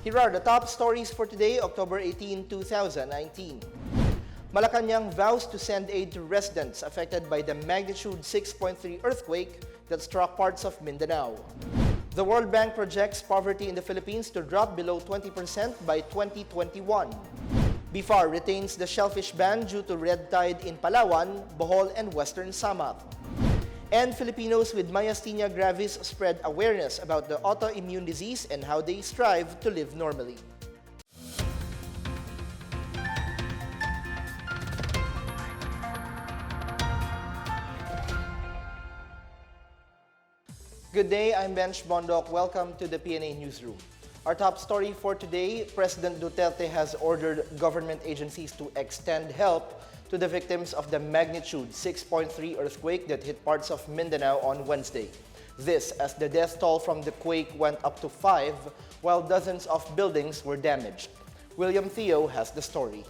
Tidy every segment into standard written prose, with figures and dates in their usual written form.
Here are the top stories for today, October 18, 2019. Malacanang vows to send aid to residents affected by the magnitude 6.3 earthquake that struck parts of Mindanao. The World Bank projects poverty in the Philippines to drop below 20% by 2021. BIFAR retains the shellfish ban due to red tide in Palawan, Bohol, and western Samar. And Filipinos with Myasthenia gravis spread awareness about the autoimmune disease and how they strive to live normally. Good day, I'm Bench Bondok. Welcome to the PNA Newsroom. Our top story for today, President Duterte has ordered government agencies to extend help to the victims of the magnitude 6.3 earthquake that hit parts of Mindanao on Wednesday. This as the death toll from the quake went up to 5, while dozens of buildings were damaged. William Theo has the story.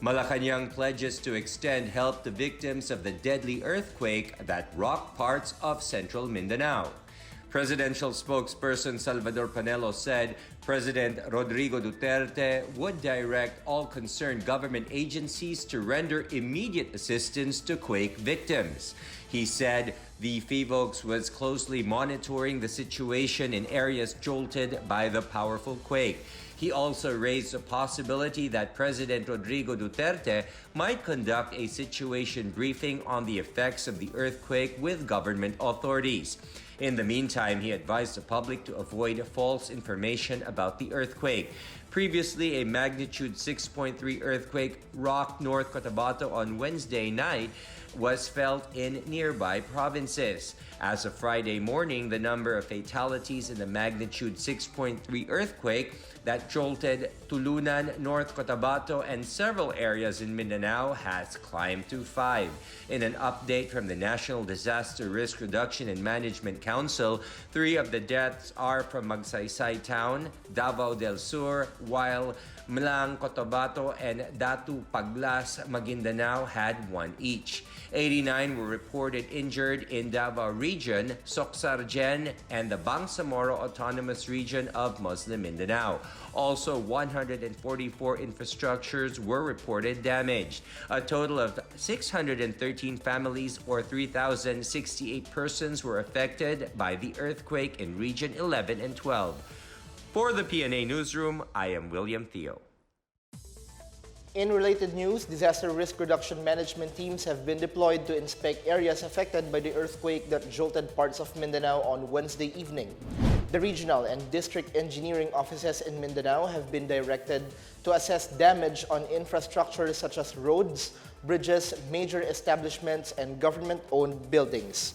Malacanang pledges to extend help to victims of the deadly earthquake that rocked parts of central Mindanao. Presidential spokesperson Salvador Panelo said President Rodrigo Duterte would direct all concerned government agencies to render immediate assistance to quake victims. He said the FIVOX was closely monitoring the situation in areas jolted by the powerful quake. He also raised the possibility that President Rodrigo Duterte might conduct a situation briefing on the effects of the earthquake with government authorities. In the meantime, he advised the public to avoid false information about the earthquake. Previously, a magnitude 6.3 earthquake rocked North Cotabato on Wednesday night was felt in nearby provinces. As of Friday morning, the number of fatalities in the magnitude 6.3 earthquake that jolted Tulunan, North Cotabato, and several areas in Mindanao has climbed to 5. In an update from the National Disaster Risk Reduction and Management Council, 3 of the deaths are from Magsaysay Town, Davao del Sur, while Mlang, Cotabato, and Datu Paglas, Maguindanao had 1 each. 89 were reported injured in Davao Region, Socsargen, and the Bangsamoro Autonomous Region of Muslim Mindanao. Also, 144 infrastructures were reported damaged. A total of 613 families or 3,068 persons were affected by the earthquake in Region 11 and 12. For the PNA Newsroom, I am William Theo. In related news, disaster risk reduction management teams have been deployed to inspect areas affected by the earthquake that jolted parts of Mindanao on Wednesday evening. The regional and district engineering offices in Mindanao have been directed to assess damage on infrastructure such as roads, bridges, major establishments, and government-owned buildings.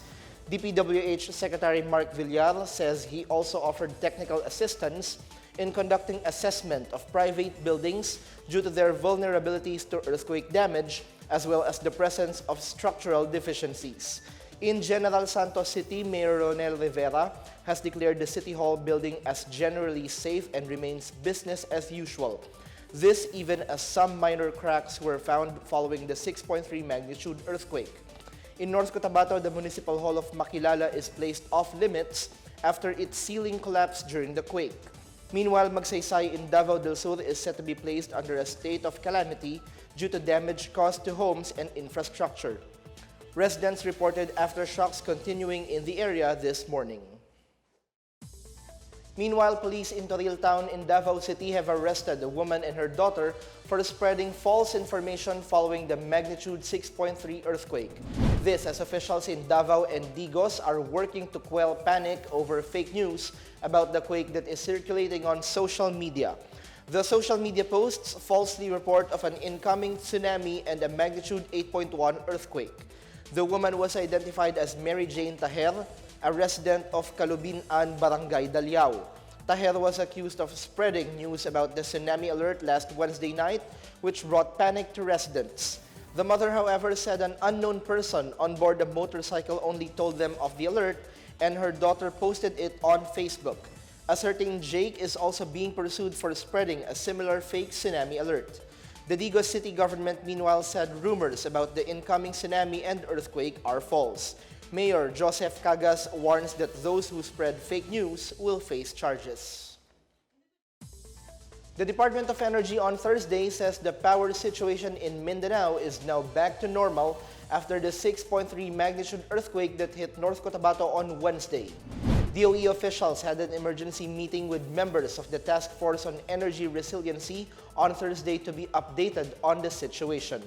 DPWH Secretary Mark Villar says he also offered technical assistance in conducting assessment of private buildings due to their vulnerabilities to earthquake damage, as well as the presence of structural deficiencies. In General Santos City, Mayor Ronel Rivera has declared the City Hall building as generally safe and remains business as usual. This even as some minor cracks were found following the 6.3 magnitude earthquake. In North Cotabato, the Municipal Hall of Makilala is placed off limits after its ceiling collapsed during the quake. Meanwhile, Magsaysay in Davao del Sur is set to be placed under a state of calamity due to damage caused to homes and infrastructure. Residents reported aftershocks continuing in the area this morning. Meanwhile, police in Toril Town in Davao City have arrested a woman and her daughter for spreading false information following the magnitude 6.3 earthquake. This as officials in Davao and Digos are working to quell panic over fake news about the quake that is circulating on social media. The social media posts falsely report of an incoming tsunami and a magnitude 8.1 earthquake. The woman was identified as Mary Jane Taher, a resident of Kalubin-an, Barangay Dalyao. Taher was accused of spreading news about the tsunami alert last Wednesday night, which brought panic to residents. The mother, however, said an unknown person on board a motorcycle only told them of the alert, and her daughter posted it on Facebook. A certain Jake is also being pursued for spreading a similar fake tsunami alert. The Digos city government, meanwhile, said rumors about the incoming tsunami and earthquake are false. Mayor Joseph Cagas warns that those who spread fake news will face charges. The Department of Energy on Thursday says the power situation in Mindanao is now back to normal after the 6.3 magnitude earthquake that hit North Cotabato on Wednesday. DOE officials had an emergency meeting with members of the Task Force on Energy Resiliency on Thursday to be updated on the situation.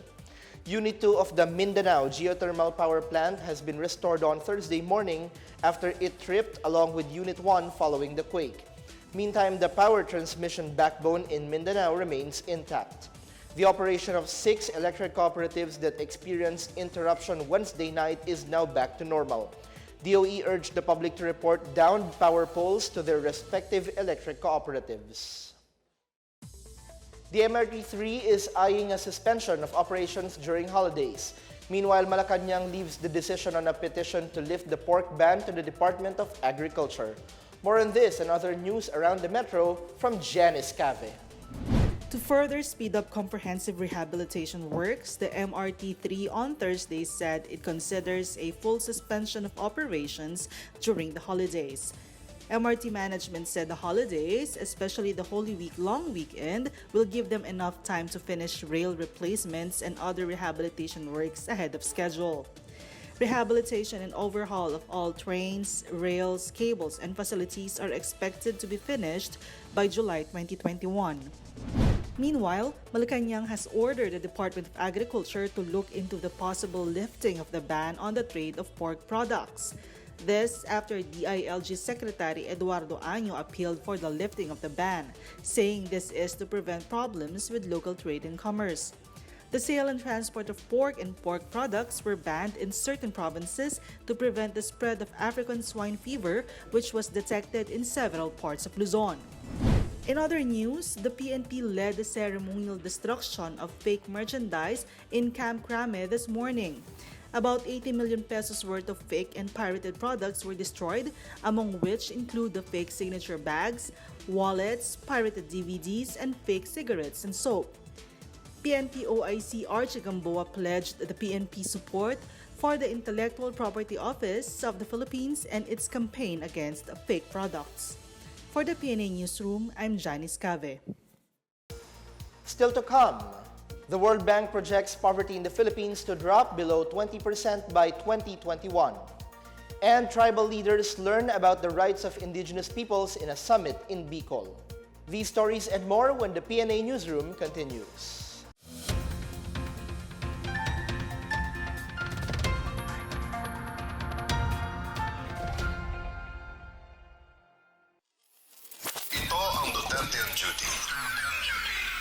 Unit 2 of the Mindanao Geothermal Power Plant has been restored on Thursday morning after it tripped along with Unit 1 following the quake. Meantime, the power transmission backbone in Mindanao remains intact. The operation of 6 electric cooperatives that experienced interruption Wednesday night is now back to normal. DOE urged the public to report downed power poles to their respective electric cooperatives. The MRT-3 is eyeing a suspension of operations during holidays. Meanwhile, Malacanang leaves the decision on a petition to lift the pork ban to the Department of Agriculture. More on this and other news around the metro from Janice Cave. To further speed up comprehensive rehabilitation works, the MRT-3 on Thursday said it considers a full suspension of operations during the holidays. MRT management said the holidays, especially the Holy Week long weekend, will give them enough time to finish rail replacements and other rehabilitation works ahead of schedule. Rehabilitation and overhaul of all trains, rails, cables, and facilities are expected to be finished by July 2021. Meanwhile, Malacanang has ordered the Department of Agriculture to look into the possible lifting of the ban on the trade of pork products. This after DILG Secretary Eduardo Año appealed for the lifting of the ban, saying this is to prevent problems with local trade and commerce. The sale and transport of pork and pork products were banned in certain provinces to prevent the spread of African swine fever, which was detected in several parts of Luzon. In other news, the PNP led the ceremonial destruction of fake merchandise in Camp Crame this morning. About 80 million pesos worth of fake and pirated products were destroyed, among which include the fake signature bags, wallets, pirated DVDs, and fake cigarettes and soap. PNP OIC Archie Gamboa pledged the PNP support for the Intellectual Property Office of the Philippines and its campaign against fake products. For the PNA Newsroom, I'm Janice Cave. Still to come, the World Bank projects poverty in the Philippines to drop below 20% by 2021. And tribal leaders learn about the rights of indigenous peoples in a summit in Bicol. These stories and more when the PNA Newsroom continues.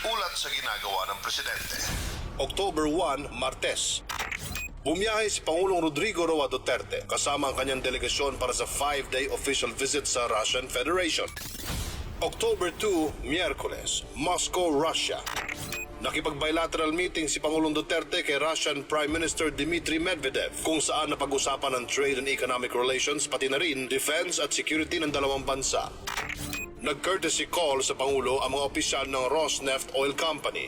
Ulat sa ginagawa ng Presidente. October 1, Martes. Bumiyahe si Pangulong Rodrigo Roa Duterte kasama ang kanyang delegasyon para sa 5-day official visit sa Russian Federation. October 2, Miyerkules, Moscow, Russia. Nakipag-bilateral meeting si Pangulong Duterte kay Russian Prime Minister Dmitry Medvedev kung saan napag-usapan ang trade and economic relations pati na rin defense at security ng dalawang bansa. Nag-courtesy call sa Pangulo ang mga opisyal ng Rosneft Oil Company.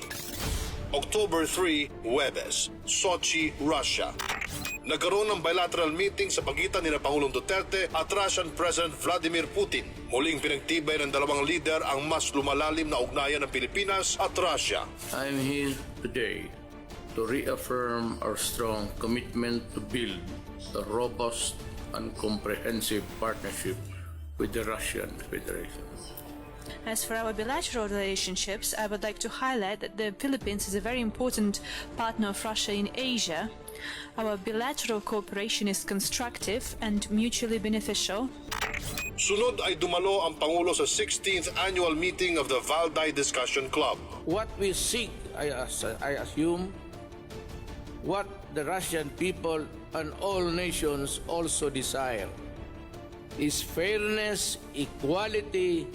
October 3, Huwebes, Sochi, Russia. Nagkaroon ng bilateral meeting sa pagitan ni Pangulong Duterte at Russian President Vladimir Putin. Muling pinagtibay ng dalawang lider ang mas lumalalim na ugnayan ng Pilipinas at Russia. I am here today to reaffirm our strong commitment to build a robust and comprehensive partnership with the Russian Federation. As for our bilateral relationships, I would like to highlight that the Philippines is a very important partner of Russia in Asia. Our bilateral cooperation is constructive and mutually beneficial. Sunod ay dumalo ang Pangulo sa 16th annual meeting of the Valdai Discussion Club. What we seek, I assume, what the Russian people and all nations also desire, is fairness, equality,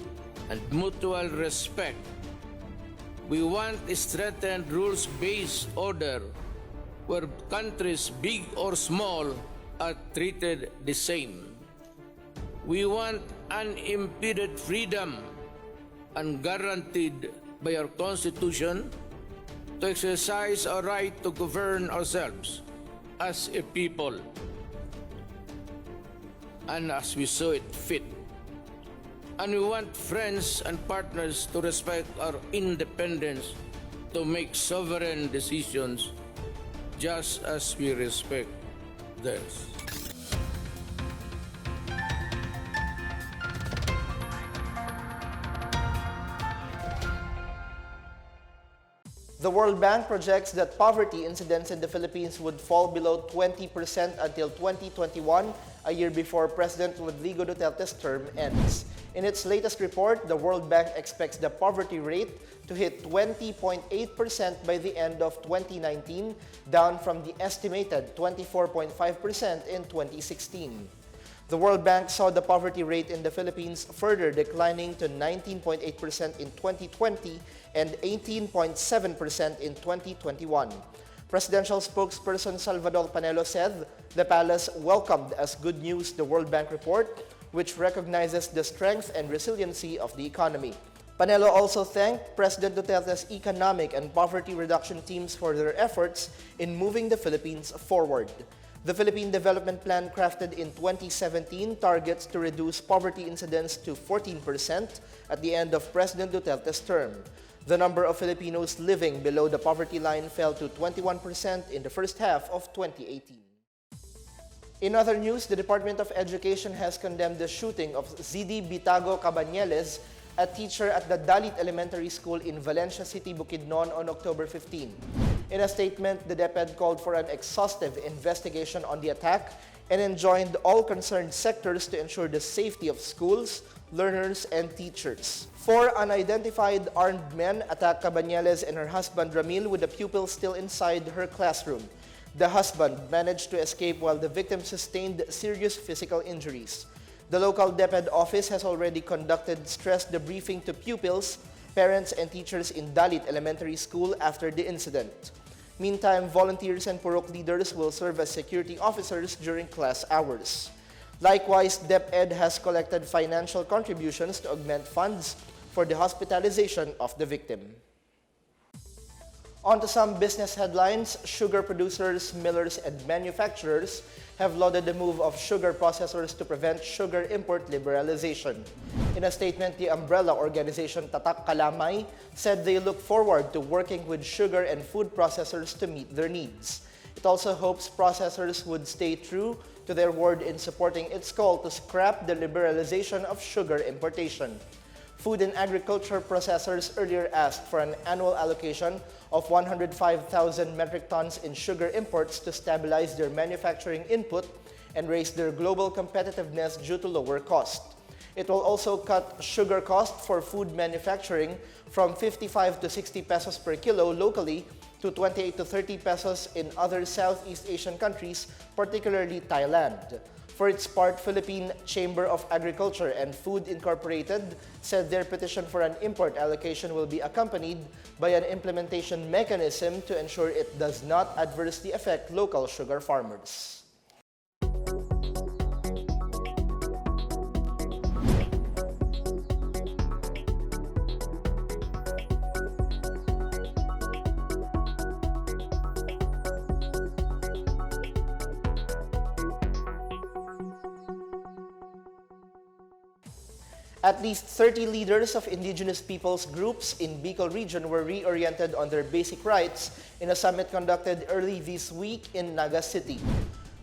and mutual respect. We want a strengthened rules-based order where countries, big or small, are treated the same. We want unimpeded freedom and guaranteed by our Constitution to exercise our right to govern ourselves as a people and as we saw it fit. And we want friends and partners to respect our independence to make sovereign decisions just as we respect theirs. The World Bank projects that poverty incidence in the Philippines would fall below 20% until 2021, a year before President Rodrigo Duterte's term ends. In its latest report, the World Bank expects the poverty rate to hit 20.8% by the end of 2019, down from the estimated 24.5% in 2016. The World Bank saw the poverty rate in the Philippines further declining to 19.8% in 2020 and 18.7% in 2021. Presidential spokesperson Salvador Panelo said the palace welcomed as good news the World Bank report, which recognizes the strength and resiliency of the economy. Panelo also thanked President Duterte's economic and poverty reduction teams for their efforts in moving the Philippines forward. The Philippine Development Plan crafted in 2017 targets to reduce poverty incidence to 14% at the end of President Duterte's term. The number of Filipinos living below the poverty line fell to 21% in the first half of 2018. In other news, the Department of Education has condemned the shooting of Zidi Bitago Cabañeles, a teacher at the Dalit Elementary School in Valencia City, Bukidnon on October 15. In a statement, the DepEd called for an exhaustive investigation on the attack and enjoined all concerned sectors to ensure the safety of schools, learners, and teachers. 4 unidentified armed men attacked Cabañeles and her husband Ramil with the pupil still inside her classroom. The husband managed to escape while the victim sustained serious physical injuries. The local DepEd office has already conducted stress debriefing to pupils, parents, and teachers in Dalit Elementary School after the incident. Meantime, volunteers and Purok leaders will serve as security officers during class hours. Likewise, DepEd has collected financial contributions to augment funds for the hospitalization of the victim. On to some business headlines. Sugar producers, millers, and manufacturers have lauded the move of sugar processors to prevent sugar import liberalization. In a statement, the umbrella organization Tatak Kalamay said they look forward to working with sugar and food processors to meet their needs. It also hopes processors would stay true to their word in supporting its call to scrap the liberalization of sugar importation. Food and agriculture processors earlier asked for an annual allocation of 105,000 metric tons in sugar imports to stabilize their manufacturing input and raise their global competitiveness due to lower cost. It will also cut sugar cost for food manufacturing from 55 to 60 pesos per kilo locally to 28 to 30 pesos in other Southeast Asian countries, particularly Thailand. For its part, Philippine Chamber of Agriculture and Food Incorporated said their petition for an import allocation will be accompanied by an implementation mechanism to ensure it does not adversely affect local sugar farmers. At least 30 leaders of Indigenous peoples groups in Bicol region were reoriented on their basic rights in a summit conducted early this week in Naga City.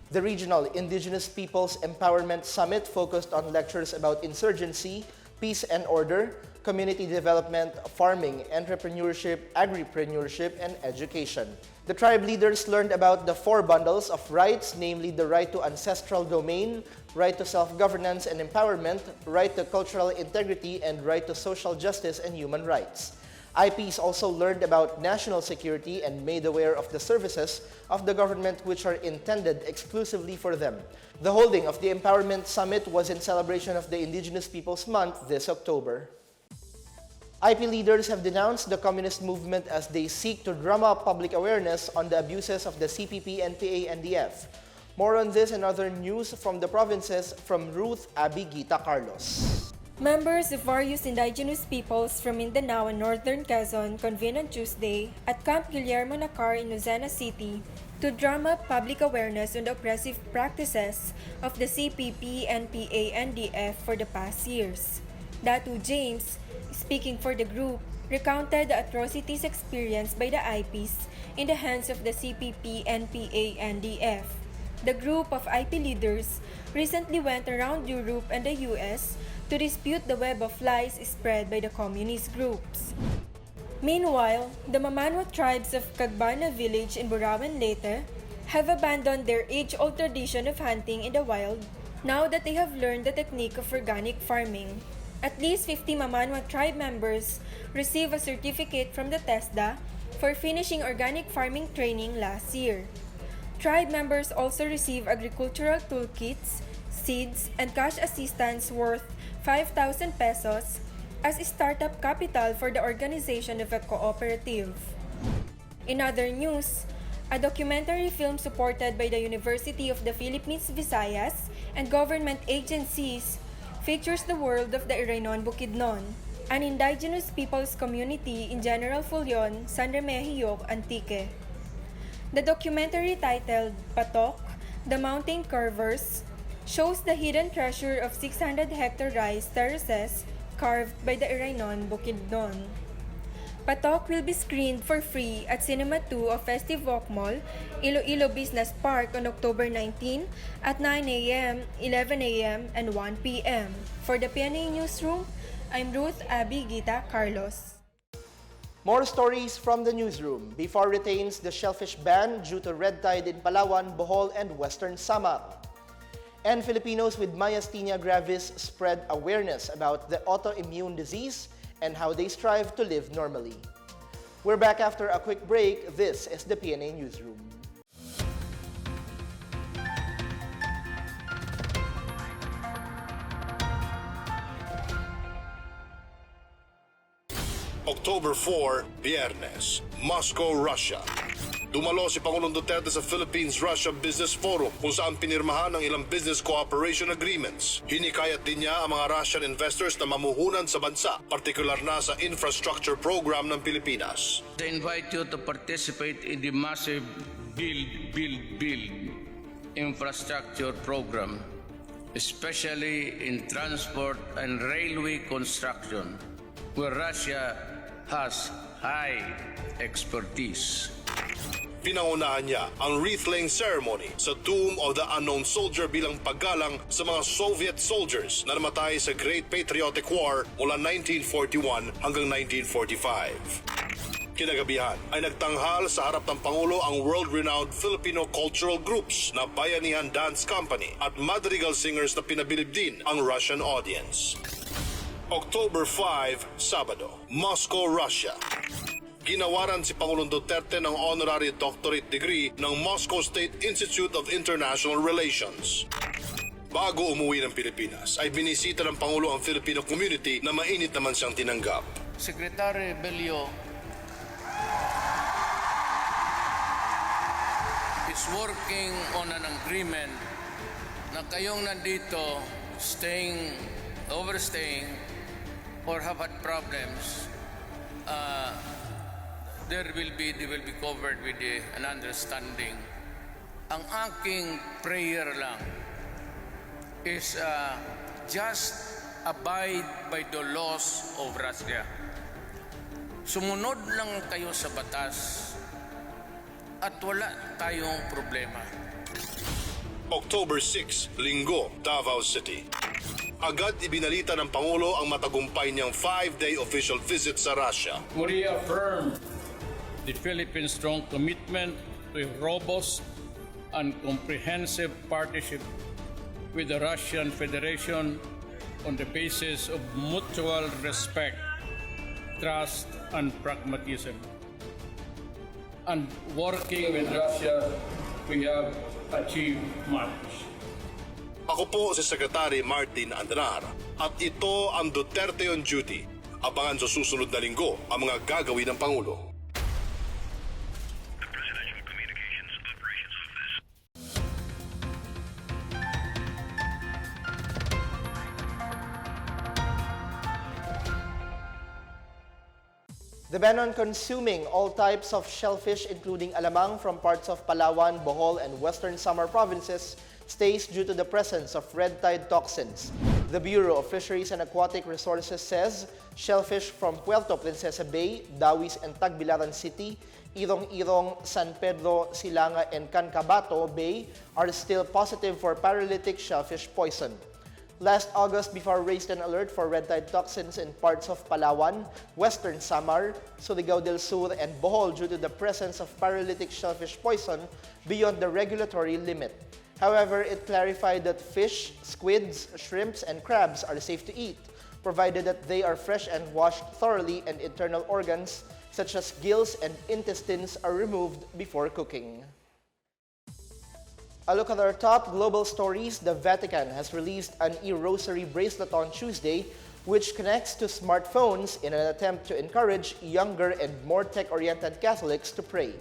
The Regional Indigenous Peoples Empowerment Summit focused on lectures about insurgency, peace and order, community development, farming, entrepreneurship, agripreneurship, and education. The tribe leaders learned about the 4 bundles of rights, namely the right to ancestral domain, right to self-governance and empowerment, right to cultural integrity, and right to social justice and human rights. IPs also learned about national security and made aware of the services of the government which are intended exclusively for them. The holding of the Empowerment Summit was in celebration of the Indigenous Peoples Month this October. IP leaders have denounced the communist movement as they seek to drum up public awareness on the abuses of the CPP and PANDF. More on this and other news from the provinces from Ruth Abigita Carlos. Members of various indigenous peoples from Mindanao and Northern Quezon convened on Tuesday at Camp Guillermo Nacar in Lucena City to drum up public awareness on the oppressive practices of the CPP and PANDF for the past years. Datu James, speaking for the group, recounted the atrocities experienced by the IPs in the hands of the CPP and PNA. The group of IP leaders recently went around Europe and the US to dispute the web of lies spread by the communist groups. Meanwhile, the Mamanwa tribes of Cagbana village in Burawan Leyte have abandoned their age-old tradition of hunting in the wild now that they have learned the technique of organic farming. At least 50 Mamanwa tribe members received a certificate from the TESDA for finishing organic farming training last year. Tribe members also receive agricultural toolkits, seeds, and cash assistance worth 5,000 pesos as startup capital for the organization of a cooperative. In other news, a documentary film supported by the University of the Philippines Visayas and government agencies features the world of the Iraynon Bukidnon, an indigenous peoples community in General Fulion, San Remigio, Antique. The documentary titled Patok, The Mountain Curvers, shows the hidden treasure of 600-hectare rice terraces carved by the Iraynon Bukidnon. Patok will be screened for free at Cinema 2 of Festive Walk Mall, Iloilo Business Park on October 19 at 9 a.m., 11 a.m., and 1 p.m. For the PNA Newsroom, I'm Ruth Abby Gita Carlos. More stories from the newsroom. BIFAR retains the shellfish ban due to red tide in Palawan, Bohol, and Western Samar. And Filipinos with Myasthenia gravis spread awareness about the autoimmune disease and how they strive to live normally. We're back after a quick break. This is the PNA Newsroom. October 4, Biyernes, Moscow, Russia. Dumalo si Pangulong Duterte sa Philippines-Russia Business Forum kung saan pinirmahan ang ilang business cooperation agreements. Hinikayat din niya ang mga Russian investors na mamuhunan sa bansa, partikular na sa infrastructure program ng Pilipinas. I invite you to participate in the massive build infrastructure program, especially in transport and railway construction, where Russia has high expertise. Pinangunahan niya ang wreath-laying ceremony sa Tomb of the Unknown Soldier bilang paggalang sa mga Soviet soldiers na namatay sa Great Patriotic War mula 1941 hanggang 1945. Kinagabihan ay nagtanghal sa harap ng Pangulo ang world-renowned Filipino cultural groups na Bayanihan Dance Company at madrigal singers na pinabilib din ang Russian audience. October 5, Sabado, Moscow, Russia. Ginawaran si Pangulong Duterte ng honorary doctorate degree ng Moscow State Institute of International Relations. Bago umuwi ng Pilipinas, ay binisita ng Pangulo ang Filipino community na mainit naman siyang tinanggap. Secretary Bello is working on an agreement na kayong nandito overstaying or have had problems, they will be covered with an understanding. Ang aking prayer lang is just abide by the laws of Russia. Sumunod lang kayo sa batas at wala tayong problema. October 6, Linggo, Davao City. Agad ibinalita ng Pangulo ang matagumpay niyang 5-day official visit sa Russia. We reaffirm the Philippines' strong commitment to a robust and comprehensive partnership with the Russian Federation on the basis of mutual respect, trust, and pragmatism. And working with Russia, we have achieved much. Ako po si Secretary Martin Andanar at ito ang Duterte on Duty. Abangan sa susunod na linggo ang mga gagawin ng Pangulo. The ban on consuming all types of shellfish, including alamang from parts of Palawan, Bohol, and Western Samar provinces, stays due to the presence of red tide toxins. The Bureau of Fisheries and Aquatic Resources says shellfish from Puerto Princesa Bay, Dawis and Tagbilaran City, Irong-Irong, San Pedro, Silanga, and Cancabato Bay are still positive for paralytic shellfish poison. Last August, BIFAR raised an alert for red tide toxins in parts of Palawan, Western Samar, Surigao del Sur, and Bohol due to the presence of paralytic shellfish poison beyond the regulatory limit. However, it clarified that fish, squids, shrimps, and crabs are safe to eat, provided that they are fresh and washed thoroughly and internal organs, such as gills and intestines, are removed before cooking. A look at our top global stories. The Vatican has released an e-rosary bracelet on Tuesday, which connects to smartphones in an attempt to encourage younger and more tech-oriented Catholics to pray.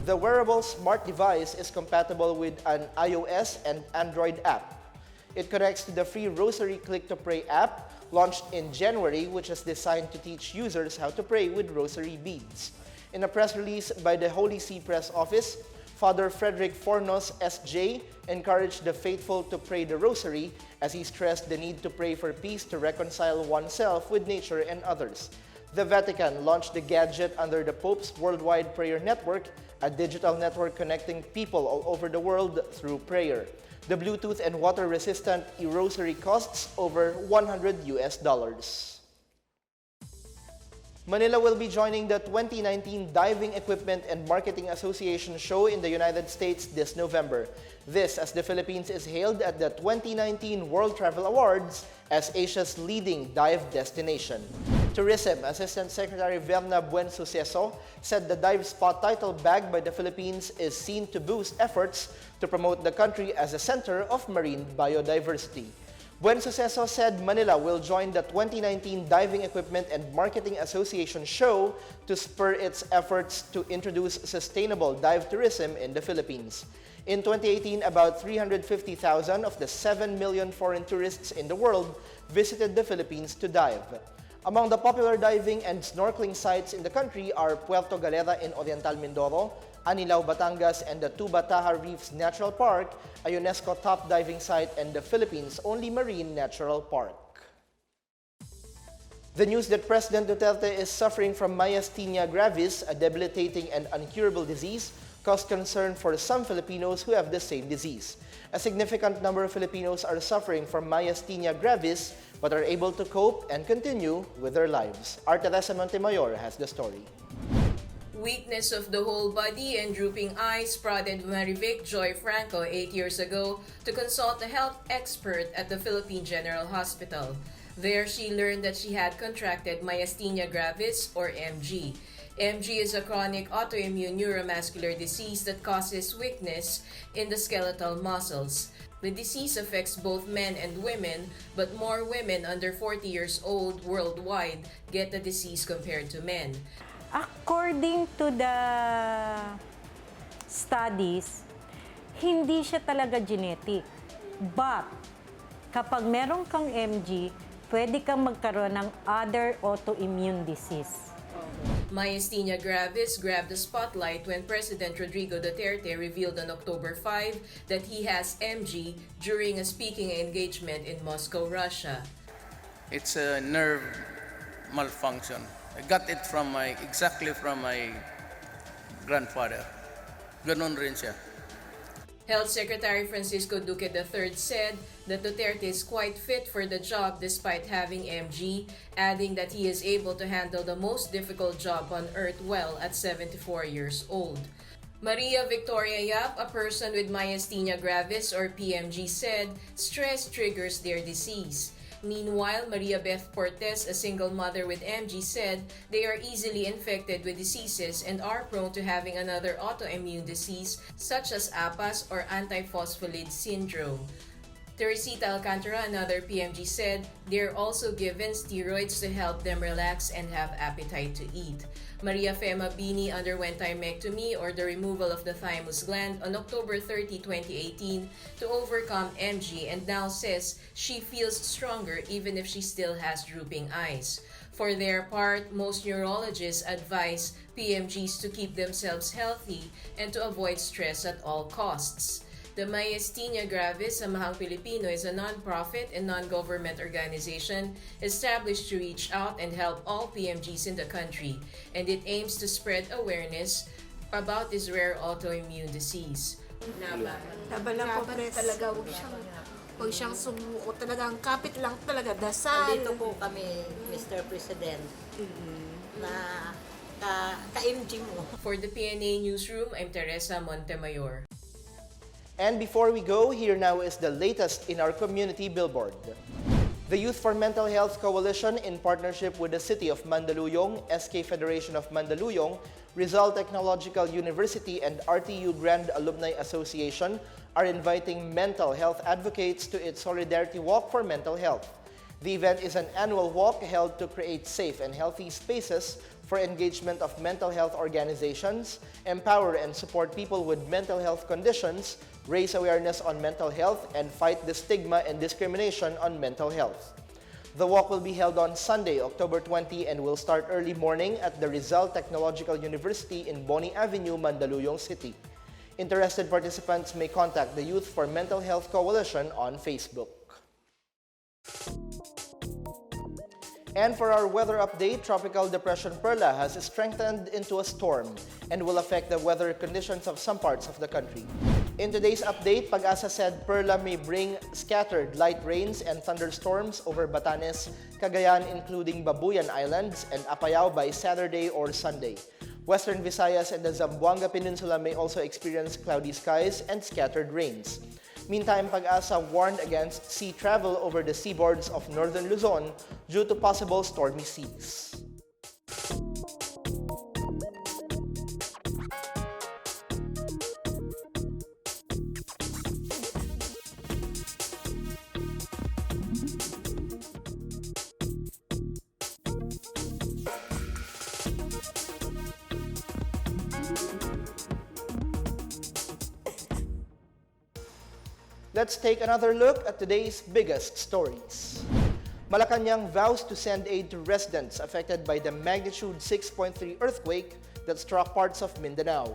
The wearable smart device is compatible with an iOS and Android app. It connects to the free Rosary Click to Pray app, launched in January, which is designed to teach users how to pray with rosary beads. In a press release by the Holy See Press Office, Father Frederick Fornos, S.J., encouraged the faithful to pray the rosary as he stressed the need to pray for peace to reconcile oneself with nature and others. The Vatican launched the gadget under the Pope's Worldwide Prayer Network, a digital network connecting people all over the world through prayer. The Bluetooth and water-resistant e-rosary costs over $100. Manila will be joining the 2019 Diving Equipment and Marketing Association show in the United States this November. This as the Philippines is hailed at the 2019 World Travel Awards as Asia's leading dive destination. Tourism Assistant Secretary Verna Buensuceso said the Dive Spot title bagged by the Philippines is seen to boost efforts to promote the country as a center of marine biodiversity. Buensuceso said Manila will join the 2019 Diving Equipment and Marketing Association show to spur its efforts to introduce sustainable dive tourism in the Philippines. In 2018, about 350,000 of the 7 million foreign tourists in the world visited the Philippines to dive. Among the popular diving and snorkeling sites in the country are Puerto Galera in Oriental Mindoro, Anilao, Batangas, and the Tubataha Reefs Natural Park, a UNESCO top diving site and the Philippines' only marine natural park. The news that President Duterte is suffering from Myasthenia gravis, a debilitating and incurable disease, caused concern for some Filipinos who have the same disease. A significant number of Filipinos are suffering from Myasthenia gravis but are able to cope and continue with their lives. Teresa Montemayor has the story. Weakness of the whole body and drooping eyes prodded Marivic Joy Franco 8 years ago to consult a health expert at the Philippine General Hospital. There, she learned that she had contracted Myasthenia gravis, or MG. MG is a chronic autoimmune neuromuscular disease that causes weakness in the skeletal muscles. The disease affects both men and women, but more women under 40 years old worldwide get the disease compared to men. According to the studies, hindi siya talaga genetic. But, kapag meron kang MG, pwede kang magkaroon ng other autoimmune disease. Myasthenia gravis grabbed the spotlight when President Rodrigo Duterte revealed on October 5 that he has MG during a speaking engagement in Moscow, Russia. It's a nerve malfunction. I got it exactly from my grandfather. Ganon rin siya. Health Secretary Francisco Duque III said that Duterte is quite fit for the job despite having MG, adding that he is able to handle the most difficult job on earth well at 74 years old. Maria Victoria Yap, a person with Myasthenia gravis or PMG, said stress triggers their disease. Meanwhile, Maria Beth Portes, a single mother with MG, said they are easily infected with diseases and are prone to having another autoimmune disease such as APAS or antiphospholipid syndrome. Teresita Alcantara, another PMG, said they are also given steroids to help them relax and have appetite to eat. Maria Fema Bini underwent thymectomy or the removal of the thymus gland on October 30, 2018 to overcome MG and now says she feels stronger even if she still has drooping eyes. For their part, most neurologists advise PMGs to keep themselves healthy and to avoid stress at all costs. The Myasthenia gravis, Samahang Filipino, is a non-profit and non-government organization established to reach out and help all PMGs in the country, and it aims to spread awareness about this rare autoimmune disease. Laban lang po, Pres. Talaga, huwag siyang sumuko. Talagang kapit lang talaga, dasal. Dito po kami, Mr. President, na ka-MG mo. For the PNA Newsroom, I'm Teresa Montemayor. And before we go, here now is the latest in our community billboard. The Youth for Mental Health Coalition, in partnership with the City of Mandaluyong, SK Federation of Mandaluyong, Rizal Technological University, and RTU Grand Alumni Association, are inviting mental health advocates to its Solidarity Walk for Mental Health. The event is an annual walk held to create safe and healthy spaces for engagement of mental health organizations, empower and support people with mental health conditions, raise awareness on mental health, and fight the stigma and discrimination on mental health. The walk will be held on Sunday, October 20, and will start early morning at the Rizal Technological University in Boni Avenue, Mandaluyong City. Interested participants may contact the Youth for Mental Health Coalition on Facebook. And for our weather update, Tropical Depression Perla has strengthened into a storm and will affect the weather conditions of some parts of the country. In today's update, Pag-asa said Perla may bring scattered light rains and thunderstorms over Batanes, Cagayan, including Babuyan Islands, and Apayao by Saturday or Sunday. Western Visayas and the Zamboanga Peninsula may also experience cloudy skies and scattered rains. Meantime, Pag-asa warned against sea travel over the seaboards of northern Luzon due to possible stormy seas. Let's take another look at today's biggest stories. Malacanang vows to send aid to residents affected by the magnitude 6.3 earthquake that struck parts of Mindanao.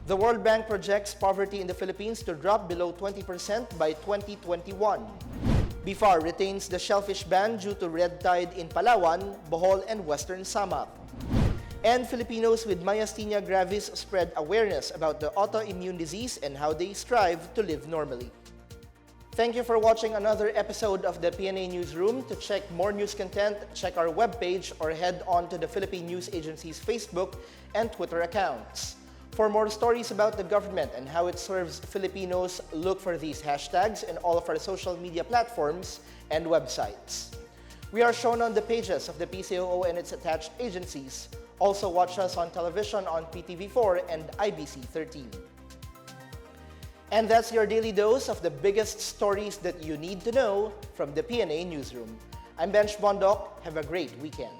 The World Bank projects poverty in the Philippines to drop below 20% by 2021. BIFAR retains the shellfish ban due to red tide in Palawan, Bohol, and Western Samar. And Filipinos with Myasthenia gravis spread awareness about the autoimmune disease and how they strive to live normally. Thank you for watching another episode of the PNA Newsroom. To check more news content, check our webpage or head on to the Philippine News Agency's Facebook and Twitter accounts. For more stories about the government and how it serves Filipinos, look for these hashtags in all of our social media platforms and websites. We are shown on the pages of the PCOO and its attached agencies. Also watch us on television on PTV4 and IBC 13. And that's your daily dose of the biggest stories that you need to know from the PNA Newsroom. I'm Bench Bondok. Have a great weekend.